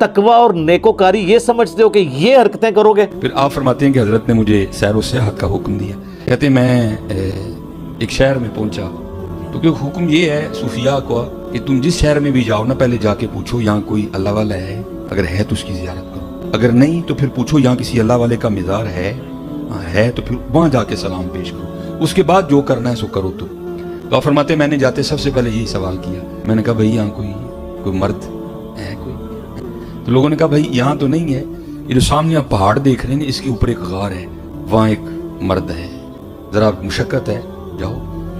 तकवा और नेकोकारी ये समझते हो कि ये हरकतें करोगे। फिर आप फरमाते हैं कि हजरत ने मुझे सैर व सियाहत का हुक्म दिया। कहते हैं मैं एक शहर में पहुंचा तो क्योंकि हुक्म ये है सूफिया को कि तुम जिस शहर में भी जाओ ना, पहले जाके पूछो यहाँ कोई अल्लाह वाला है, अगर है तो उसकी ज़ियारत करो, अगर नहीं तो फिर पूछो यहाँ किसी अल्लाह वाले का मज़ार है तो फिर वहाँ जाके सलाम पेश करो, उसके बाद जो करना है सो करो। तो आप फरमाते हैं मैंने जाते सबसे पहले यही सवाल किया। मैंने कहा भाई यहाँ कोई मर्द है कोई? तो लोगों ने कहा भाई यहाँ तो नहीं है, ये जो सामने आप पहाड़ देख रहे हैं इसके ऊपर एक गार है, वहाँ एक मर्द है, ज़रा मुशक्क़त है, जाओ।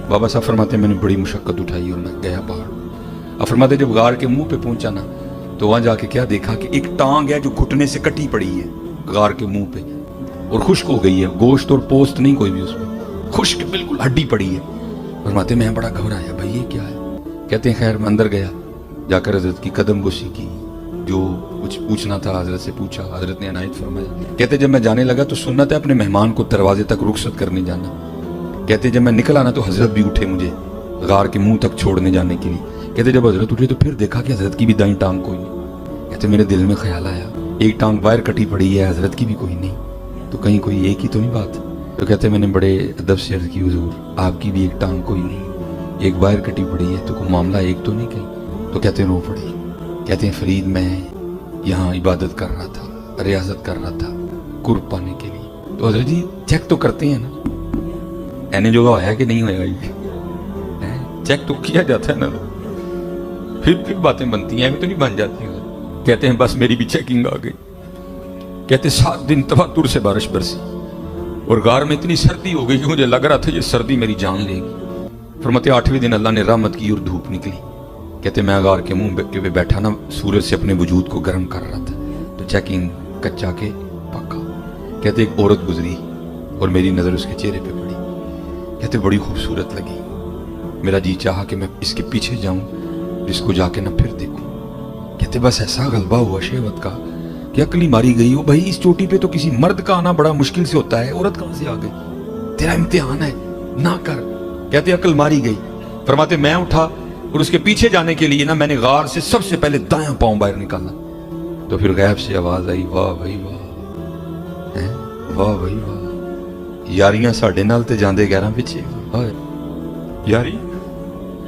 बाबा साहब फरमाते मैंने बड़ी मुशक्क़त उठाई और मैं गया पहाड़। अब फरमाते जब गार के मुंह पे पहुंचा ना तो वहाँ जाके क्या देखा कि एक टांग है जो घुटने से कटी पड़ी है गार के मुंह पे और खुश्क हो गई है, गोश्त और पोस्ट नहीं कोई भी उसमें, खुश्क बिल्कुल हड्डी पड़ी है। फरमाते मैं बड़ा घबराया, भाई ये क्या है? कहते हैं खैर मैं अंदर गया, जाकर हजरत की कदम गोशी की, जो कुछ पूछना था हजरत से पूछा, हजरत ने इनायत फरमाया। कहते जब मैं जाने लगा तो सुन्नत है अपने मेहमान को दरवाजे तक रुखसत करने जाना। कहते जब मैं निकल आना तो हजरत भी उठे मुझे गार के मुंह तक छोड़ने जाने के लिए। कहते जब हजरत उठे तो फिर देखा कि हजरत की भी दाईं टांग कोई नहीं। कहते मेरे दिल में ख्याल आया एक टांग बाहर कटी पड़ी है, हजरत की भी कोई नहीं, तो कहीं कोई एक ही तो नहीं बात। तो कहते मैंने बड़े अदब से अर्ज की हुजूर आपकी भी एक टांग कोई नहीं, एक बाहर कटी पड़ी है, तो कोई मामला एक तो नहीं कहीं? तो कहते रो पड़ी। कहते हैं फरीद मैं यहाँ इबादत कर रहा था, रियाजत कर रहा था कुर्ब पाने के लिए। तो हजरत जी चेक तो करते हैं ना, ऐने जो होया कि नहीं होएगा, ये चेक तो किया जाता है ना, फिर बातें बनती हैं, तो नहीं बन जाती। कहते हैं बस मेरी भी चेकिंग आ गई। कहते 7 दिन तवातुर से बारिश बरसी और गार में इतनी सर्दी हो गई कि मुझे लग रहा था ये सर्दी मेरी जान लेगी। फरमाते 8वें दिन अल्लाह ने रहमत की और धूप निकली। कहते मैं गार के मुंह पे बैठा ना, सूरज से अपने वजूद को गर्म कर रहा था, तो चेकिंग कच्चा के पक्का। कहते एक औरत गुजरी और मेरी नज़र उसके चेहरे पे पड़ी। कहते बड़ी खूबसूरत लगी, मेरा जी चाहा कि मैं इसके पीछे जाऊं, इसको जाके ना फिर देखूं। कहते बस ऐसा गलबा हुआ शहवत का कि अकली मारी गई हो। भाई इस चोटी पे तो किसी मर्द का आना बड़ा मुश्किल से होता है, औरत कहां से आ गई? तेरा इम्तिहान है ना कर। कहते अकल मारी गई। फरमाते मैं उठा और उसके पीछे जाने के लिए ना मैंने गार से सबसे पहले दायां पांव बाहर निकाला। तो फिर गैब से आवाज आई, वाह भाई वाह, वाह भाई वाह, यारियां साडे नाल ते जांदे गैरां पिछे, यारी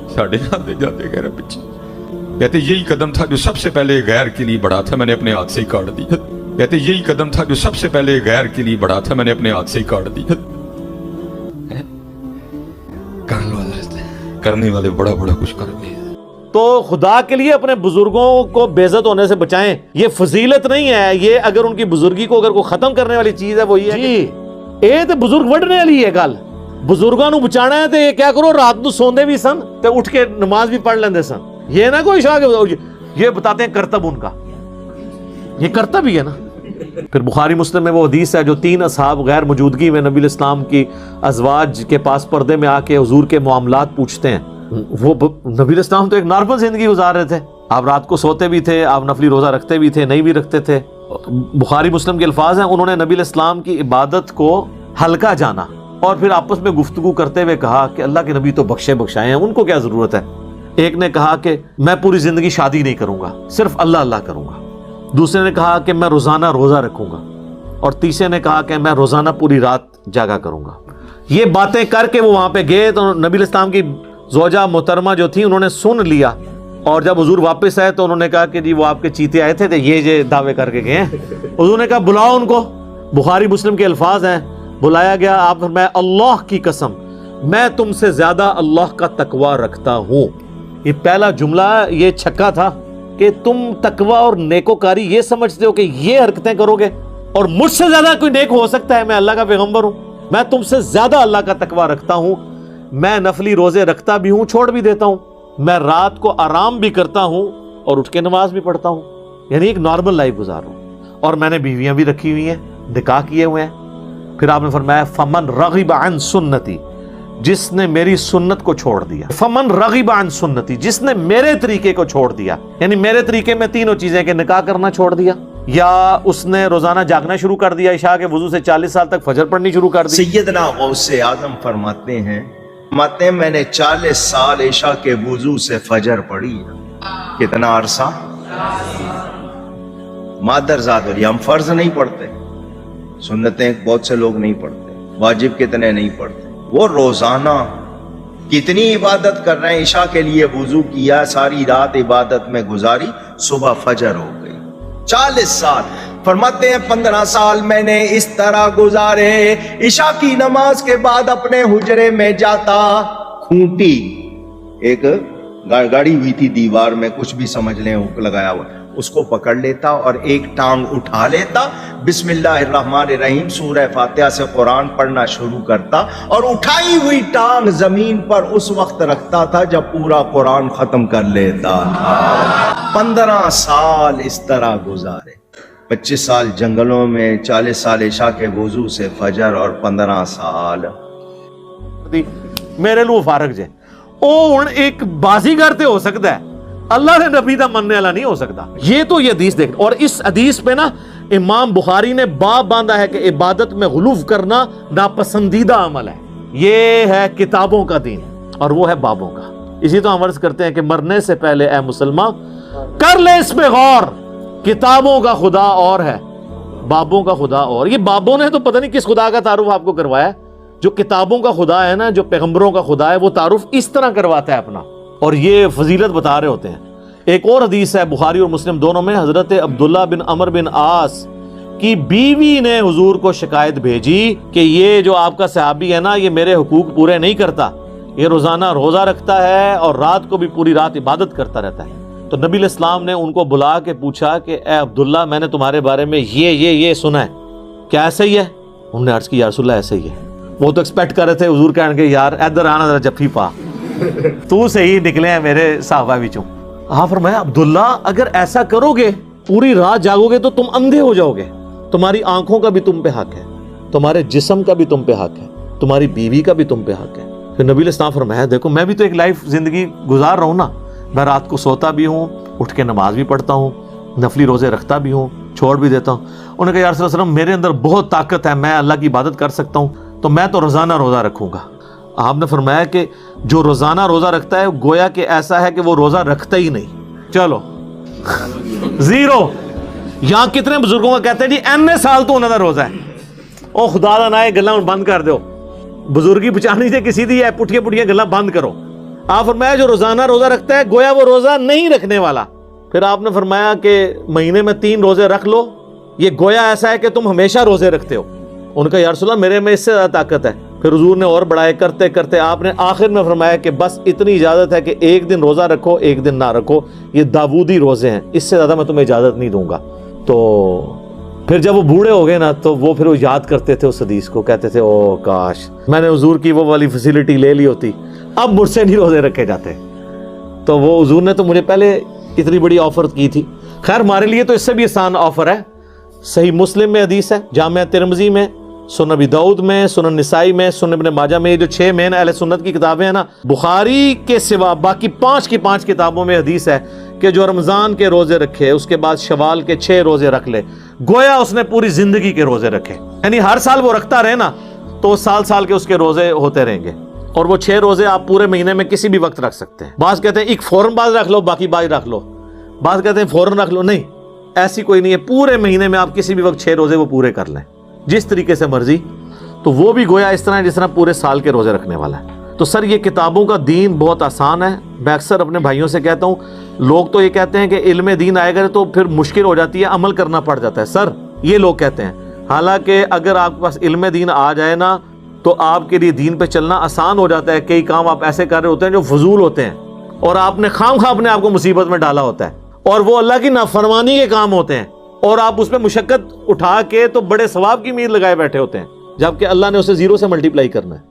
साडे नाल ते जांदे गैरां पिछे। कहते यही कदम था जो सबसे पहले गैर के लिए बढ़ा था, मैंने अपने हाथ से ही काट दिया। कहते यही कदम था जो सबसे पहले गैर के लिए बढ़ा था, मैंने अपने हाथ से ही काट दिया। करने वाले बड़ा बड़ा कुछ करते हैं। तो खुदा के लिए अपने बुजुर्गों को बेइज्जत होने से बचाएं, ये फजीलत नहीं है। ये अगर उनकी बुजुर्गी को अगर कोई खत्म करने वाली चीज है वो ये जी ये तो बुजुर्ग वढ़ने वाली है गल। बुजुर्गों को बचाना है तो ये क्या करो, रात को सोंदे भी सन तो उठ के नमाज भी पढ़ लेंदे सन। ये ना कोई शाह ये बताते हैं कर्तव्य उनका, ये कर्तव्य ही है ना। फिर बुखारी मुस्लिम में वो हदीस है जो 3 असहाब गैर मौजूदगी में नबी इस्लाम की अज़वाज के पास पर्दे में आके हुजूर के मामलात पूछते हैं। वो नबी इस्लाम तो एक नॉर्मल जिंदगी गुजार रहे थे, आप रात को सोते भी थे, आप नफली रोजा रखते भी थे, नहीं भी रखते थे। बुखारी मुस्लिम के अल्फाज हैं, उन्होंने नबी इस्लाम की इबादत को हल्का जाना और फिर आपस में गुफ्तगू करते हुए कहा कि अल्लाह के नबी तो बख्शे बख्शाए हैं, उनको क्या जरूरत है। एक ने कहा कि मैं पूरी जिंदगी शादी नहीं करूंगा, सिर्फ अल्लाह अल्लाह करूंगा। दूसरे ने कहा कि मैं रोजाना रोजा रखूंगा और तीसरे ने कहा कि मैं रोजाना पूरी रात जागा करूंगा। ये बातें करके वो वहां पे गए तो नबी इस्लाम की ज़ौजा मोहतरमा जो थी उन्होंने सुन लिया और जब हुजूर वापस आए तो उन्होंने कहा कि जी वो आपके चीते आए थे ये दावे करके गए हैं। हुजूर ने कहा बुलाओ उनको। बुखारी मुस्लिम के अल्फाज हैं, बुलाया गया। आप मैं अल्लाह की कसम मैं तुमसे ज्यादा अल्लाह का तकवा रखता हूं। ये पहला जुमला ये छक्का था कि तुम तकवा और नेकोकारी ये समझते हो कि ये हरकतें करोगे और मुझसे ज्यादा कोई नेक हो सकता है। मैं अल्लाह का पैगंबर हूं, मैं तुमसे ज्यादा अल्लाह का तकवा रखता हूं। मैं नफली रोजे रखता भी हूं, छोड़ भी देता हूं, मैं रात को आराम भी करता हूं और उठ के नमाज भी पढ़ता हूं, यानी एक नॉर्मल लाइफ गुजारूं। और मैंने बीवियां भी रखी हुई हैं, निकाह किए हुए हैं। फिर आपने फरमाया फमन रगिब अन सुन्नती, जिसने मेरी सुन्नत को छोड़ दिया। फमन रगिब अन सुन्नती, जिसने मेरे तरीके को छोड़ दिया, यानी मेरे तरीके में तीनों चीजें के निकाह करना छोड़ दिया, या उसने रोजाना जागना शुरू कर दिया, इशा के वुजू से 40 साल तक फजर पढ़नी शुरू कर दी। सैयदना गौसे आजम फरमाते हैं मैंने 40 साल इशा के वुजू से फजर पढ़ी। कितना अरसा? मादरजात और हम फर्ज नहीं पढ़ते, सुन्नतें बहुत से लोग नहीं पढ़ते, वाजिब कितने नहीं पढ़ते, वो रोजाना कितनी इबादत कर रहे हैं। इशा के लिए वुजू किया, सारी रात इबादत में गुजारी, सुबह फजर हो गई। 40 साल, फरमाते हैं 15 साल मैंने इस तरह गुजारे, इशा की नमाज के बाद अपने हुजरे में जाता, खूंटी एक गाड़ी हुई थी दीवार में, कुछ भी समझ लें, हुक लगाया हुआ, उसको पकड़ लेता और एक टांग उठा लेता, बिस्मिल्लाहिर्रहमानिर्रहीम सूरह फातिहा से कुरान पढ़ना शुरू करता और उठाई हुई टांग जमीन पर उस वक्त रखता था जब पूरा कुरान खत्म कर लेता था। 15 साल इस तरह गुजारे, 25 साल जंगलों में, 40 साल इशा के वुजू से फजर और 15 साल मेरे लिए फारग जे ओ हुण एक बाजीगर ते हो सकता है, अल्लाह ने नबी दा मनने वाला नहीं हो सकता। ये तो ये हदीस देख, और इस हदीस पे ना इमाम बुखारी ने बाब बांधा है कि इबादत में गुलूफ करना नापसंदीदा अमल है। ये है किताबों का दीन और वो है बाबों का। इसी तो हम अर्ज करते हैं कि मरने से पहले ए मुसलमान कर ले इस पे गौर, किताबों का खुदा और है, बाबों का खुदा और। ये बाबों ने तो पता नहीं किस खुदा का तारुफ आपको करवाया। जो किताबों का खुदा है ना, जो पैगंबरों का खुदा है, वो तारुफ इस तरह करवाता है अपना, और ये फजीलत बता रहे होते हैं। एक और हदीस है बुखारी और मुस्लिम दोनों में, हजरत अब्दुल्ला बिन अमर बिन आस की बीवी ने हुजूर को शिकायत भेजी कि ये जो आपका सहाबी है ना, ये मेरे हुकूक पूरे नहीं करता, ये रोजाना रोजा रखता है और रात को भी पूरी रात इबादत करता रहता है। तो नबी इस्लाम ने उनको बुला के पूछा कि ए अब्दुल्ला, मैंने तुम्हारे बारे में ये सुना है, क्या ऐसा ही है? उन्होंने अर्ज की या रसूलल्लाह ऐसा ही है। वो तो एक्सपेक्ट कर रहे थे हुजूर कहेंगे यार इधर आना जरा जफ्फी पा, तू से ही निकले हैं मेरे साहबा विचों। हाँ फरमाया अब्दुल्ला, अगर ऐसा करोगे पूरी रात जागोगे तो तुम अंधे हो जाओगे, तुम्हारी आंखों का भी तुम पे हक है, तुम्हारे जिस्म का भी तुम पे हक है, तुम्हारी बीवी का भी तुम पे हक है। फिर नबी इस्लाम फरमाया देखो मैं भी तो एक लाइफ जिंदगी गुजार रहा हूँ ना, मैं रात को सोता भी हूँ, उठ के नमाज भी पढ़ता हूँ, नफली रोजे रखता भी हूँ, छोड़ भी देता हूँ। उन्होंने कहा या रसूल अल्लाह मेरे अंदर बहुत ताकत है, मैं अल्लाह की इबादत कर सकता हूँ, तो मैं तो रोजाना रोजा रखूंगा। आपने फरमाया कि जो रोजाना रोजा रखता है गोया कि ऐसा है कि वो रोजा रखता ही नहीं। चलो जीरो। यहां कितने बुजुर्गों का कहते हैं जी एने साल तो उन्होंने रोजा है, ओ खुदा दा ना ये गल्लां बंद कर दो, बुजुर्गी बचानी से किसी दी है, पुठिया पुठिया गल्लां बंद करो। आप फरमाया जो रोजाना रोजा रखता है गोया वो रोजा नहीं रखने वाला। फिर आपने फरमाया कि महीने में 3 रोजे रख लो, ये गोया ऐसा है कि तुम हमेशा रोजे रखते हो। उनका या रसूल अल्लाह मेरे में इससे ज्यादा ताकत है। फिर हुजूर ने और बढ़ाए करते करते आपने आखिर में फरमाया कि बस इतनी इजाजत है कि एक दिन रोजा रखो एक दिन ना रखो, ये दाऊदी रोजे हैं, इससे ज्यादा मैं तुम्हें इजाजत नहीं दूंगा। तो फिर जब वो बूढ़े हो गए ना, तो वो फिर वो याद करते थे उस हदीस को, कहते थे ओ काश मैंने हुजूर की वो वाली फैसिलिटी ले ली होती, अब मुझसे नहीं रोजे रखे जाते। तो वो हुजूर ने तो मुझे पहले इतनी बड़ी ऑफर की थी। खैर हमारे लिए तो इससे भी आसान ऑफर है। सही मुस्लिम में हदीस है, जामिया तिरमिजी में, सुनन अबी दाऊद में, सुनन निसाई में, सुनन इब्न माजा में, ये जो 6 मेन अहले सुन्नत की किताबें हैं ना, बुखारी के सिवा बाकी 5 की 5 किताबों में हदीस है कि जो रमजान के रोजे रखे उसके बाद शवाल के 6 रोजे रख ले, गोया उसने पूरी जिंदगी के रोजे रखे। यानी हर साल वो रखता रहे ना, तो साल साल के उसके रोजे होते रहेंगे। और वो 6 रोजे आप पूरे महीने में किसी भी वक्त रख सकते हैं। बात कहते हैं एक फौरन बाद रख लो, बाकी बाद रख लो, बात कहते हैं फौरन रख लो, नहीं ऐसी कोई नहीं है। पूरे महीने में आप किसी भी वक्त 6 रोजे वो पूरे कर लें जिस तरीके से मर्जी, तो वो भी गोया इस तरह जिस तरह पूरे साल के रोजे रखने वाला है। तो सर ये किताबों का दीन बहुत आसान है। मैं अक्सर अपने भाइयों से कहता हूँ, लोग तो ये कहते हैं कि इल्म दीन आएगा तो फिर मुश्किल हो जाती है, अमल करना पड़ जाता है। सर ये लोग कहते हैं, हालांकि अगर आपके पास इल्म दीन आ जाए ना तो आपके लिए दीन पे चलना आसान हो जाता है। कई काम आप ऐसे कर रहे होते हैं जो फजूल होते हैं और आपने खामखा अपने आप को मुसीबत में डाला होता है, और वो अल्लाह की नाफरमानी के काम होते हैं और आप उसमें मुशक्कत उठा के तो बड़े सवाब की उम्मीद लगाए बैठे होते हैं, जबकि अल्लाह ने उसे 0 से मल्टीप्लाई करना है।